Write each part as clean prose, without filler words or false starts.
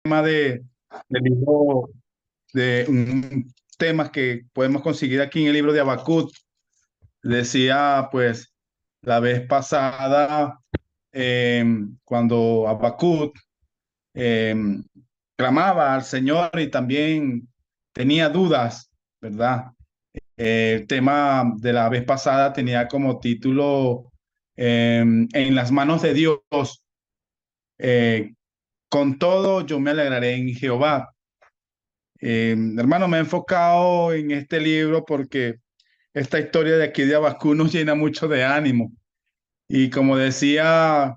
tema del libro, de un tema que podemos conseguir aquí en el libro de Habacuc. Decía, pues, la vez pasada, eh, cuando Habacuc eh, clamaba al Señor y también tenía dudas, ¿verdad? El tema de la vez pasada tenía como título En las manos de Dios. eh, con todo, yo me alegraré en Jehová. Hermano, me he enfocado en este libro porque esta historia de aquí de Abacú nos llena mucho de ánimo. Y como decía,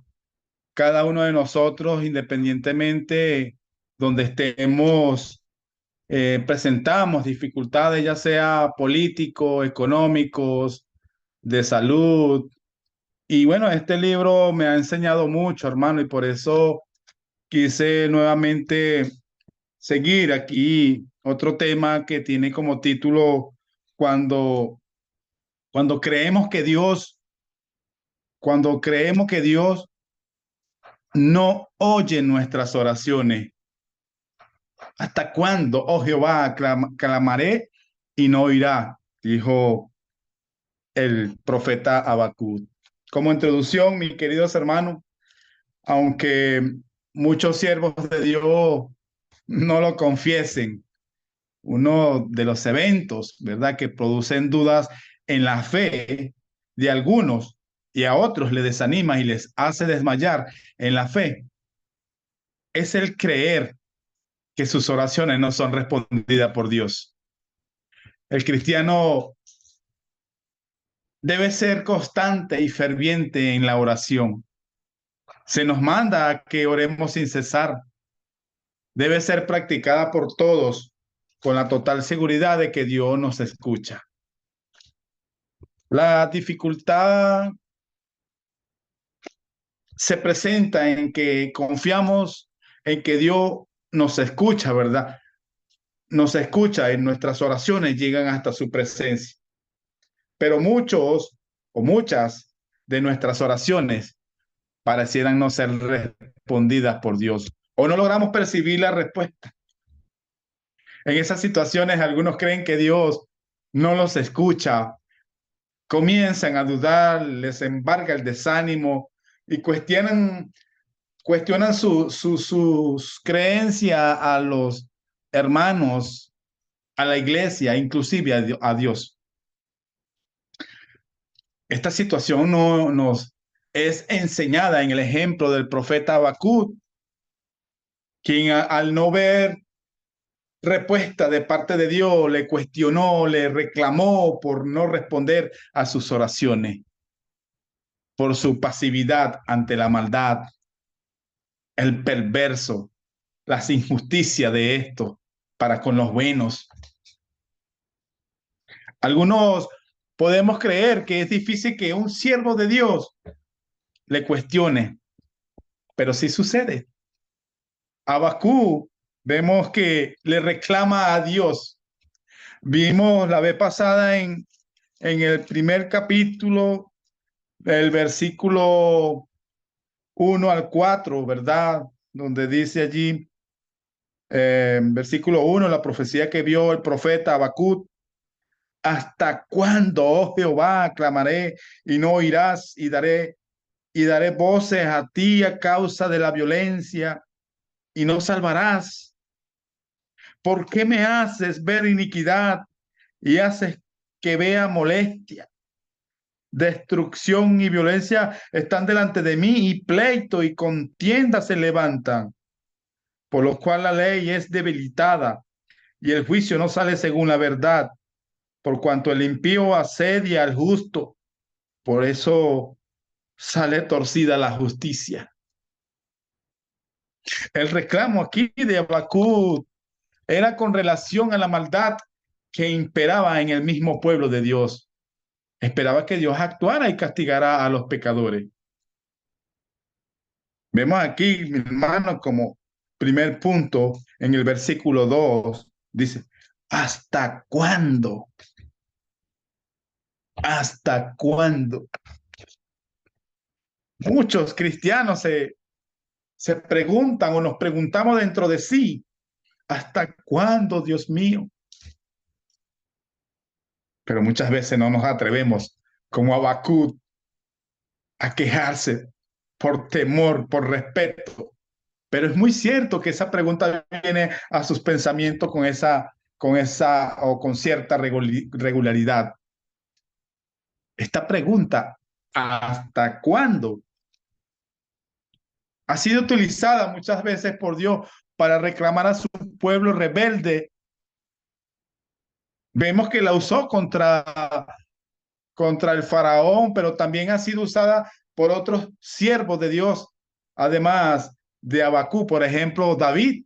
cada uno de nosotros, independientemente donde estemos, presentamos dificultades, ya sea políticos, económicos, de salud. Y bueno, este libro me ha enseñado mucho, hermano, y por eso quise nuevamente seguir aquí otro tema que tiene como título cuando, cuando creemos que Dios, cuando creemos que Dios no oye nuestras oraciones. ¿Hasta cuándo, oh Jehová, clamaré y no oirá? Dijo el profeta Habacuc. Como introducción, mis queridos hermanos, aunque muchos siervos de Dios no lo confiesen, uno de los eventos, ¿verdad?, que producen dudas en la fe de algunos y a otros les desanima y les hace desmayar en la fe, es el creer que sus oraciones no son respondidas por Dios. El cristiano debe ser constante y ferviente en la oración. Se nos manda a que oremos sin cesar. Debe ser practicada por todos con la total seguridad de que Dios nos escucha. La dificultad se presenta en que confiamos en que Dios nos escucha, ¿verdad? Nos escucha en nuestras oraciones, llegan hasta su presencia. Pero muchos o muchas de nuestras oraciones parecieran no ser respondidas por Dios o no logramos percibir la respuesta. En esas situaciones, algunos creen que Dios no los escucha, comienzan a dudar, les embarga el desánimo y cuestionan sus creencias a los hermanos, a la iglesia, inclusive a Dios. Esta situación no nos es enseñada en el ejemplo del profeta Habacuc, quien al no ver respuesta de parte de Dios le cuestionó, le reclamó por no responder a sus oraciones, por su pasividad ante la maldad, el perverso, las injusticias de esto para con los buenos. Algunos podemos creer que es difícil que un siervo de Dios le cuestione, pero sí sucede. Abacú vemos que le reclama a Dios. Vimos la vez pasada en el primer capítulo, el versículo 1 al 4, ¿verdad? Donde dice allí, versículo 1, la profecía que vio el profeta Habacuc. ¿Hasta cuándo, oh Jehová, clamaré y no oirás y daré voces a ti a causa de la violencia y no salvarás? ¿Por qué me haces ver iniquidad y haces que vea molestia? Destrucción y violencia están delante de mí y pleito y contienda se levantan, por lo cual la ley es debilitada y el juicio no sale según la verdad, por cuanto el impío asedia al justo, por eso sale torcida la justicia. El reclamo aquí de Habacuc era con relación a la maldad que imperaba en el mismo pueblo de Dios. Esperaba que Dios actuara y castigara a los pecadores. Vemos aquí, mi hermano, como primer punto en el versículo 2, dice, ¿hasta cuándo? ¿Hasta cuándo? Muchos cristianos se preguntan o nos preguntamos dentro de sí, ¿hasta cuándo, Dios mío? Pero muchas veces no nos atrevemos, como Habacuc, a quejarse por temor, por respeto. Pero es muy cierto que esa pregunta viene a sus pensamientos con esa o con cierta regularidad. Esta pregunta, ¿hasta cuándo? Ha sido utilizada muchas veces por Dios para reclamar a su pueblo rebelde. Vemos que la usó contra el faraón, pero también ha sido usada por otros siervos de Dios, además de Abacú, por ejemplo, David.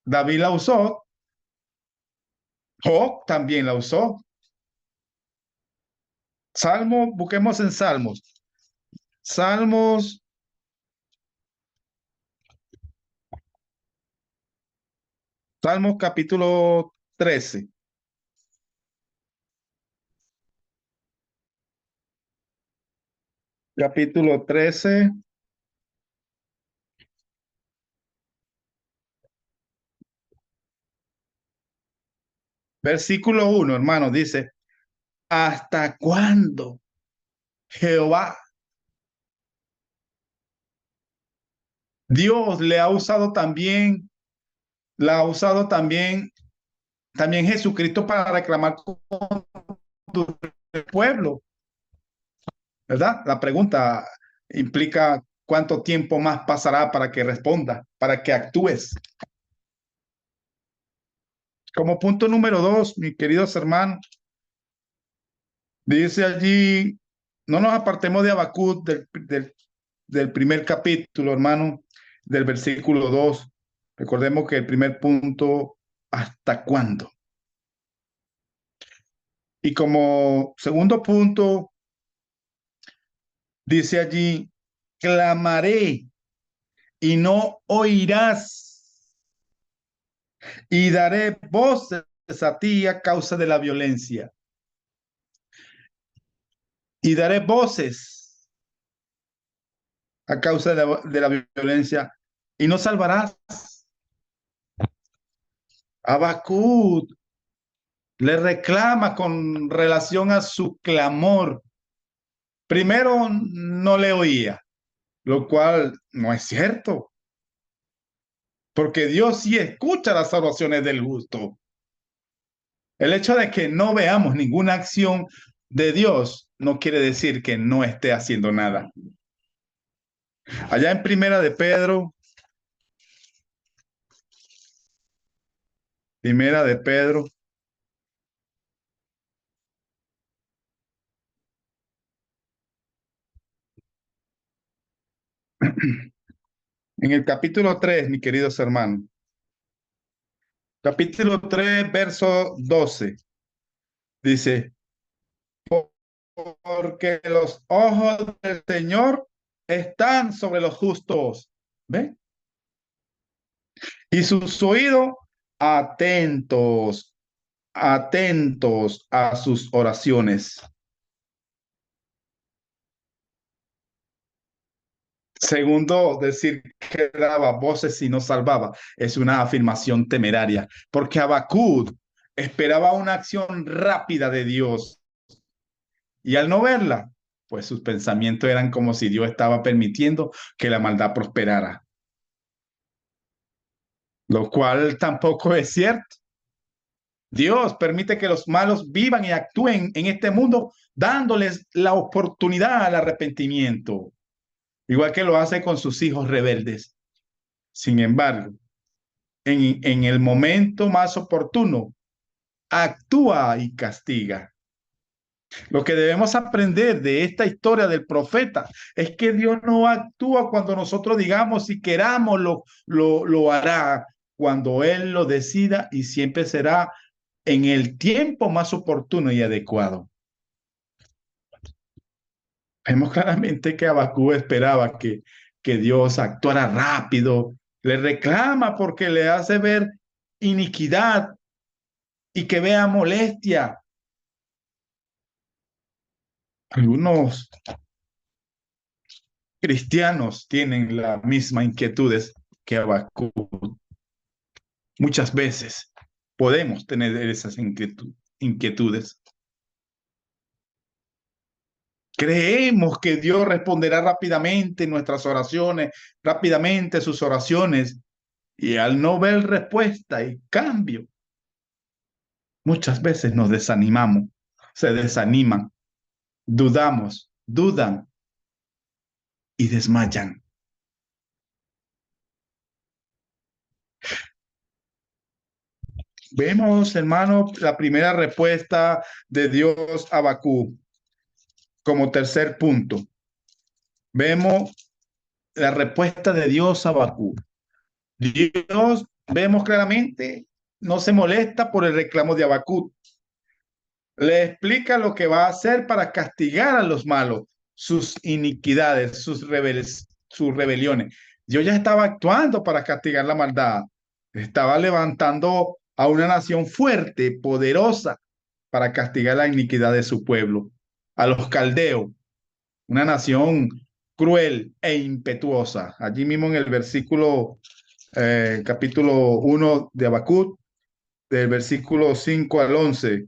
David la usó, Job también la usó. Salmo, busquemos en Salmos. Salmos, Salmos capítulo 13. Capítulo 13, versículo 1, hermano, dice, ¿hasta cuándo, Jehová? Dios le ha usado también, la ha usado también Jesucristo para reclamar con el pueblo, ¿verdad? La pregunta implica cuánto tiempo más pasará para que responda, para que actúes. Como punto número 2, mis queridos hermanos, dice allí, no nos apartemos de Habacuc del primer capítulo, hermano, del versículo 2. Recordemos que el primer punto, ¿hasta cuándo? Y como segundo punto, dice allí, clamaré y no oirás, y daré voces a ti a causa de la violencia. Y daré voces a causa de la violencia, y no salvarás. Habacuc le reclama con relación a su clamor. Primero, no le oía, lo cual no es cierto, porque Dios sí escucha las oraciones del justo. El hecho de que no veamos ninguna acción de Dios no quiere decir que no esté haciendo nada. Allá en Primera de Pedro, en el capítulo 3, mis queridos hermanos, capítulo 3, verso 12, dice, porque los ojos del Señor están sobre los justos, ¿ve? Y sus oídos atentos, atentos a sus oraciones. Segundo, decir que daba voces y no salvaba es una afirmación temeraria, porque Habacuc esperaba una acción rápida de Dios y al no verla, pues sus pensamientos eran como si Dios estaba permitiendo que la maldad prosperara, lo cual tampoco es cierto. Dios permite que los malos vivan y actúen en este mundo dándoles la oportunidad al arrepentimiento, igual que lo hace con sus hijos rebeldes. Sin embargo, en el momento más oportuno, actúa y castiga. Lo que debemos aprender de esta historia del profeta es que Dios no actúa cuando nosotros digamos y queramos, lo hará cuando Él lo decida y siempre será en el tiempo más oportuno y adecuado. Vemos claramente que Habacuc esperaba que Dios actuara rápido, le reclama porque le hace ver iniquidad y que vea molestia. Algunos cristianos tienen las mismas inquietudes que Habacuc. Muchas veces podemos tener esas inquietudes. Creemos que Dios responderá rápidamente nuestras oraciones, rápidamente sus oraciones, y al no ver respuesta y cambio, muchas veces nos desanimamos, se desaniman, dudamos, dudan y desmayan. Vemos, hermano, la primera respuesta de Dios a Habacuc como tercer punto. Vemos la respuesta de Dios a Habacuc. Dios, vemos claramente, no se molesta por el reclamo de Habacuc. Le explica lo que va a hacer para castigar a los malos, sus iniquidades, sus rebeliones. Dios ya estaba actuando para castigar la maldad. Estaba levantando a una nación fuerte, poderosa, para castigar la iniquidad de su pueblo. A los caldeos, una nación cruel e impetuosa. Allí mismo en el versículo, capítulo 1 de Habacuc, del versículo 5 al 11.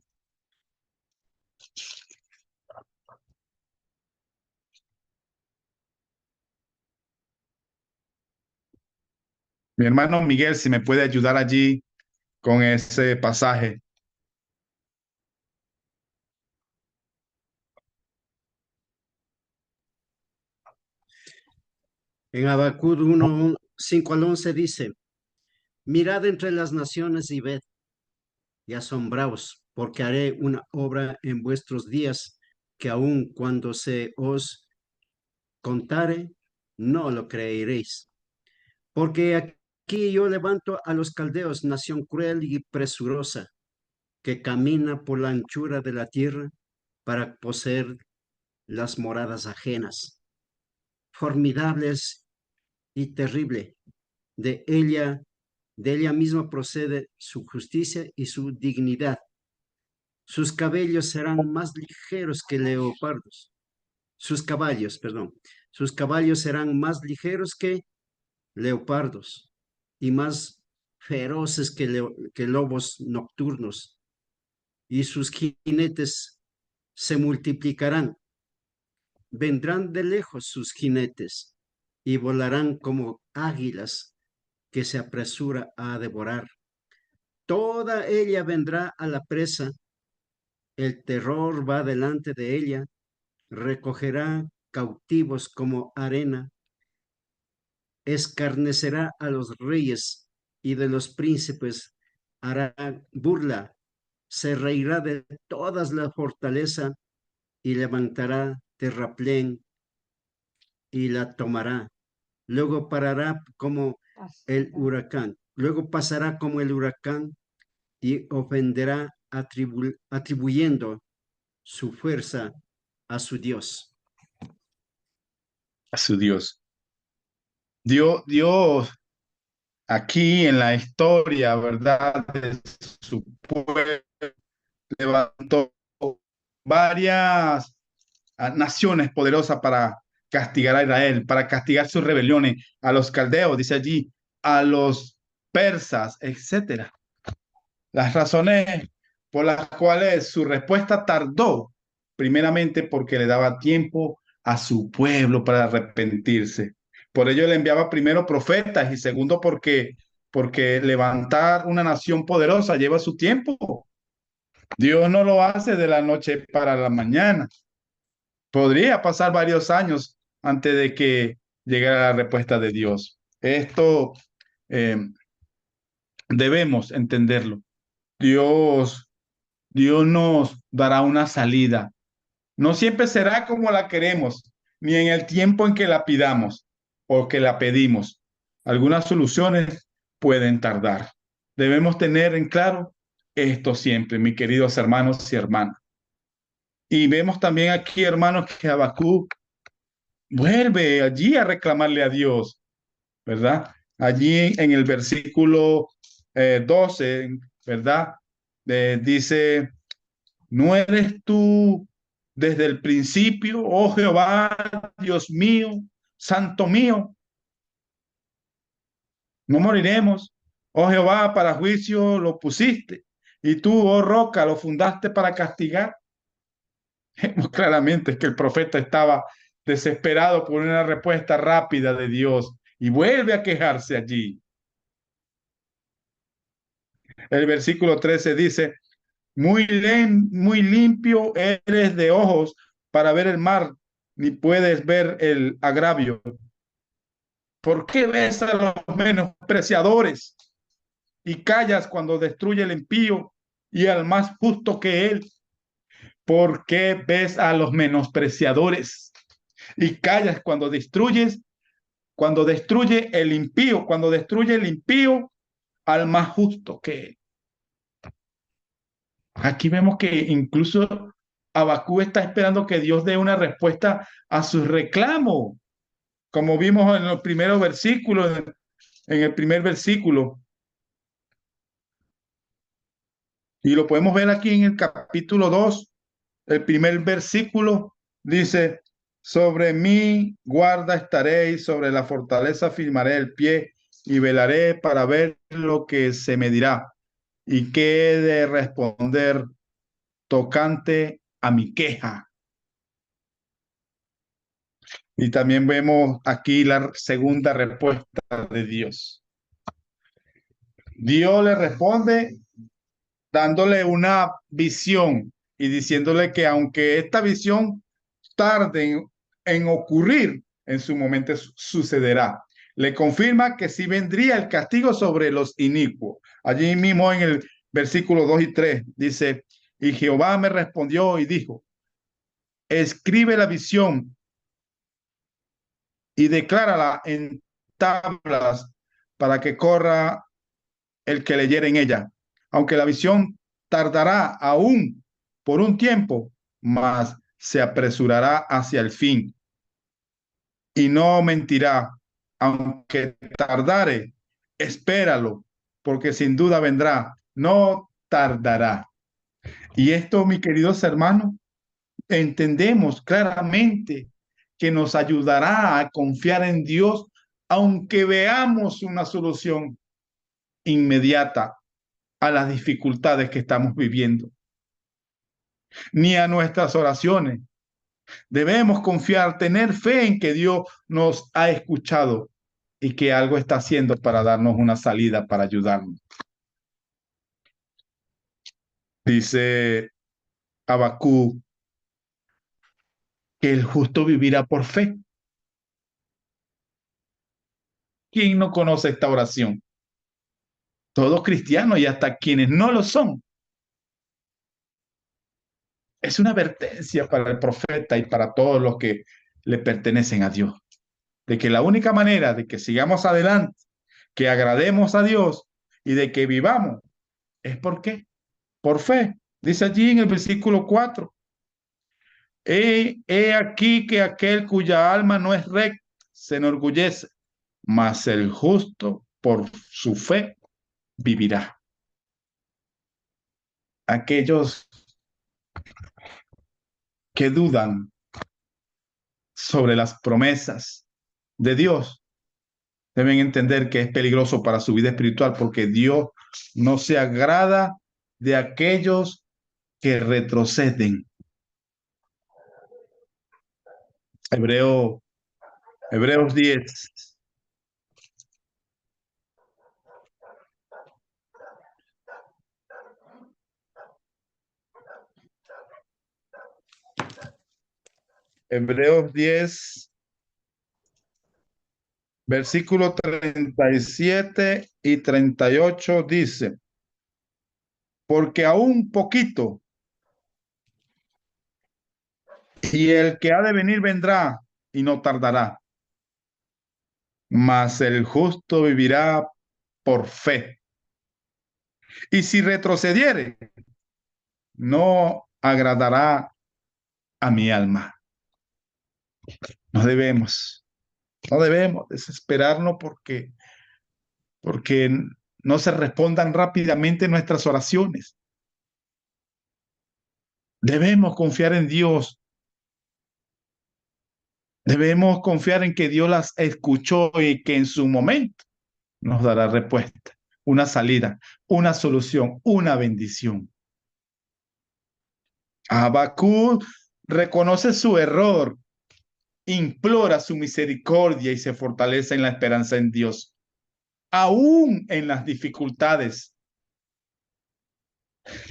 Mi hermano Miguel, si me puede ayudar allí con ese pasaje. En Habacuc 1, 5 al 11 dice: Mirad entre las naciones y ved, y asombraos, porque haré una obra en vuestros días, que aun cuando se os contare, no lo creeréis. Porque aquí yo levanto a los caldeos, nación cruel y presurosa, que camina por la anchura de la tierra para poseer las moradas ajenas. Formidables y terrible, de ella misma procede su justicia y su dignidad. Sus cabellos serán más ligeros que leopardos. Sus caballos, perdón. Sus caballos serán más ligeros que leopardos y más feroces que lobos nocturnos. Y sus jinetes se multiplicarán. Vendrán de lejos sus jinetes y volarán como águilas que se apresura a devorar. Toda ella vendrá a la presa, el terror va delante de ella, recogerá cautivos como arena, escarnecerá a los reyes y de los príncipes hará burla, se reirá de todas la fortaleza y levantará terraplén y la tomará. Luego parará como el huracán. Luego pasará como el huracán y ofenderá atribuyendo su fuerza a su Dios. A su Dios. Dios aquí en la historia, ¿verdad? De su pueblo, levantó varias naciones poderosas para castigar a Israel, para castigar sus rebeliones, a los caldeos, dice allí, a los persas, etcétera. Las razones por las cuales su respuesta tardó, primeramente porque le daba tiempo a su pueblo para arrepentirse. Por ello le enviaba primero profetas y segundo porque levantar una nación poderosa lleva su tiempo. Dios no lo hace de la noche para la mañana. Podría pasar varios años antes de que llegara la respuesta de Dios. Esto eh, debemos entenderlo. Dios Dios nos dará una salida. No siempre será como la queremos, ni en el tiempo en que la pidamos o que la pedimos. Algunas soluciones pueden tardar. Debemos tener en claro esto siempre, mis queridos hermanos y hermanas. Y vemos también aquí, hermanos, que Habacuc vuelve allí a reclamarle a Dios, ¿verdad? Allí en el versículo 12, ¿verdad? Dice: ¿No eres tú desde el principio, oh Jehová, Dios mío, santo mío, no moriremos. Oh Jehová, para juicio lo pusiste, y tú, oh roca, lo fundaste para castigar. Vemos claramente que el profeta estaba desesperado por una respuesta rápida de Dios y vuelve a quejarse allí. El versículo 13 dice, muy limpio eres de ojos para ver el mar, ni puedes ver el agravio. ¿Por qué ves a los menospreciadores y callas cuando destruye el impío y al más justo que él? ¿Por qué ves a los menospreciadores y callas cuando destruye el impío, cuando destruye el impío al más justo que él? Aquí vemos que incluso Abacú está esperando que Dios dé una respuesta a su reclamo, como vimos en los primeros versículos, en el primer versículo. Y lo podemos ver aquí en el capítulo 2, el primer versículo dice, sobre mi guarda estaré y sobre la fortaleza firmaré el pie y velaré para ver lo que se me dirá y qué he de responder tocante a mi queja. Y también vemos aquí la segunda respuesta de Dios. Dios le responde dándole una visión y diciéndole que aunque esta visión tarde en ocurrir, en su momento sucederá. Le confirma que sí vendría el castigo sobre los inicuos. Allí mismo en el versículo 2 y 3 dice, y Jehová me respondió y dijo, escribe la visión y declárala en tablas para que corra el que leyere en ella. Aunque la visión tardará aún por un tiempo, mas se apresurará hacia el fin y no mentirá. Aunque tardare, espéralo, porque sin duda vendrá, no tardará. Y esto, mis queridos hermanos, entendemos claramente que nos ayudará a confiar en Dios, aunque veamos una solución inmediata a las dificultades que estamos viviendo, ni a nuestras oraciones. Debemos confiar, tener fe en que Dios nos ha escuchado y que algo está haciendo para darnos una salida, para ayudarnos. Dice Abacú que el justo vivirá por fe. ¿Quién no conoce esta oración? Todos cristianos y hasta quienes no lo son. Es una advertencia para el profeta y para todos los que le pertenecen a Dios, de que la única manera de que sigamos adelante, que agrademos a Dios y de que vivamos, es ¿por qué? Por fe. Dice allí en el versículo 4, he aquí que aquel cuya alma no es recta se enorgullece, mas el justo por su fe vivirá. Aquellos que dudan sobre las promesas de Dios deben entender que es peligroso para su vida espiritual porque Dios no se agrada de aquellos que retroceden. Hebreos 10. Hebreos 10, versículo 37 y 38 dice, porque aún poquito, y el que ha de venir vendrá y no tardará, mas el justo vivirá por fe. Y si retrocediere, no agradará a mi alma. No debemos desesperarnos porque no se respondan rápidamente nuestras oraciones. Debemos confiar en Dios Debemos confiar en que Dios las escuchó y que en su momento nos dará respuesta, una salida, una solución, una bendición. Habacuc reconoce su error, implora su misericordia y se fortalece en la esperanza en Dios, aún en las dificultades.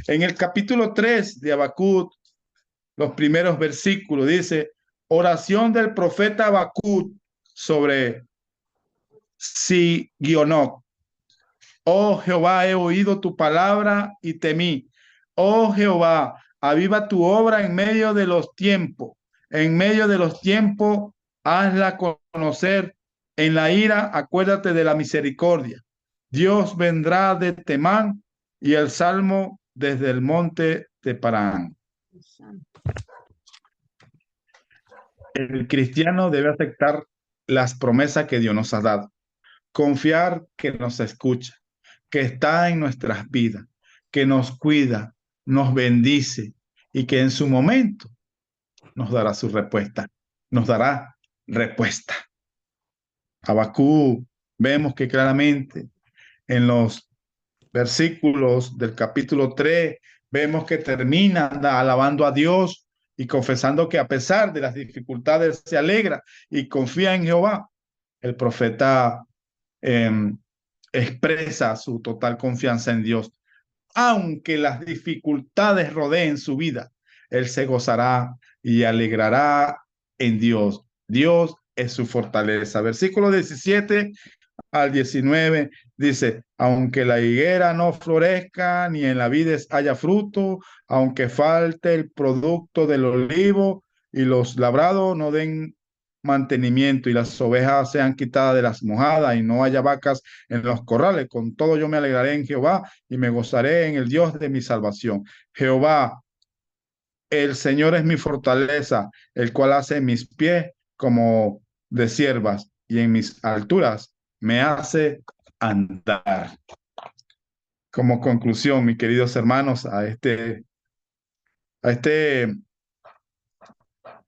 En el capítulo 3 de Habacuc, los primeros versículos, dice, oración del profeta Habacuc sobre Sigionoc. Oh Jehová, he oído tu palabra y temí. Oh Jehová, aviva tu obra en medio de los tiempos. En medio de los tiempos, hazla conocer. En la ira, acuérdate de la misericordia. Dios vendrá de Temán y el salmo desde el monte de Parán. El cristiano debe aceptar las promesas que Dios nos ha dado, confiar que nos escucha, que está en nuestras vidas, que nos cuida, nos bendice y que en su momento nos dará su respuesta, nos dará respuesta. Habacuc, vemos que claramente en los versículos del capítulo 3, vemos que termina alabando a Dios y confesando que a pesar de las dificultades se alegra y confía en Jehová. El profeta eh, expresa su total confianza en Dios. Aunque las dificultades rodeen su vida, él se gozará y alegrará en Dios. Dios es su fortaleza. Versículo 17 al 19 dice, aunque la higuera no florezca, ni en la vides haya fruto, aunque falte el producto del olivo y los labrados no den mantenimiento y las ovejas sean quitadas de las mojadas y no haya vacas en los corrales, con todo yo me alegraré en Jehová y me gozaré en el Dios de mi salvación. Jehová, el Señor es mi fortaleza, el cual hace mis pies como de siervas y en mis alturas me hace andar. Como conclusión, mis queridos hermanos, a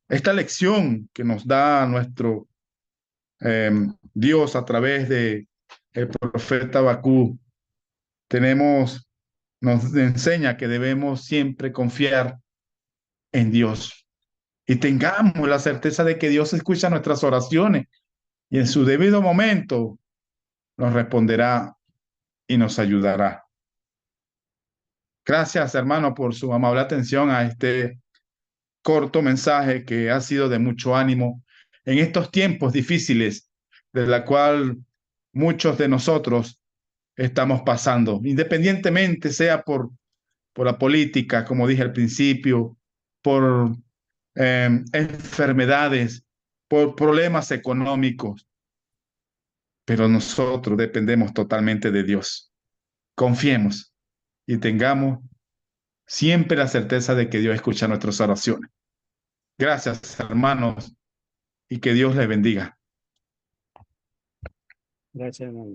esta lección que nos da nuestro Dios a través de el profeta Habacuc, nos enseña que debemos siempre confiar en Dios y tengamos la certeza de que Dios escucha nuestras oraciones y en su debido momento nos responderá y nos ayudará. Gracias, hermano, por su amable atención a este corto mensaje que ha sido de mucho ánimo en estos tiempos difíciles de la cual muchos de nosotros estamos pasando, independientemente sea por la política, como dije al principio, por enfermedades, por problemas económicos, pero nosotros dependemos totalmente de Dios. Confiemos y tengamos siempre la certeza de que Dios escucha nuestras oraciones. Gracias, hermanos, y que Dios les bendiga. Gracias, hermano.